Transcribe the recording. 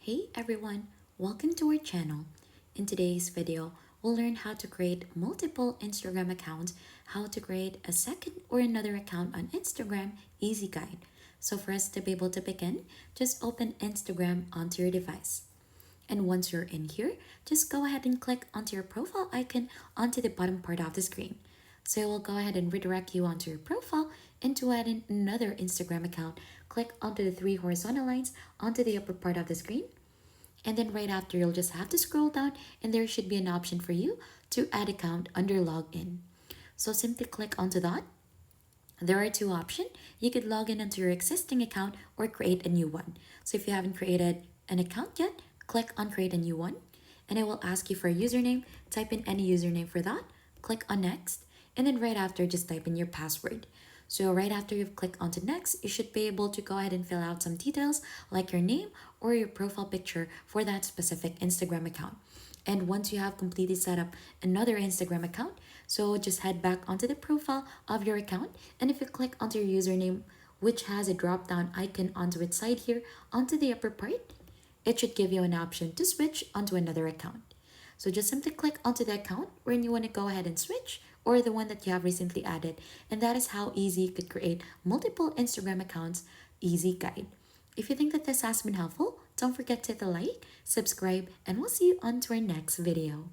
Hey everyone, welcome to our channel. In today's video, we'll learn how to create multiple Instagram accounts, how to create a second or another account on Instagram, easy guide. So for us to be able to begin, just open Instagram onto your device. And once you're in here, just go ahead and click onto your profile icon onto the bottom part of the screen. So it will go ahead and redirect you onto your profile and to add in another Instagram account. Click onto the three horizontal lines onto the upper part of the screen. And then right after, you'll just have to scroll down and there should be an option for you to add account under login. So simply click onto that. There are two options. You could log in into your existing account or create a new one. So if you haven't created an account yet, click on create a new one. And it will ask you for a username. Type in any username for that. Click on next. And then right after, just type in your password. So right after you've clicked onto next, you should be able to go ahead and fill out some details like your name or your profile picture for that specific Instagram account. And once you have completely set up another Instagram account, so just head back onto the profile of your account. And if you click onto your username, which has a drop down icon onto its side here, onto the upper part, it should give you an option to switch onto another account. So just simply click onto the account where you want to go ahead and switch or the one that you have recently added. And that is how easy you could create multiple Instagram accounts, easy guide. If you think that this has been helpful, don't forget to hit the like, subscribe, and we'll see you on to our next video.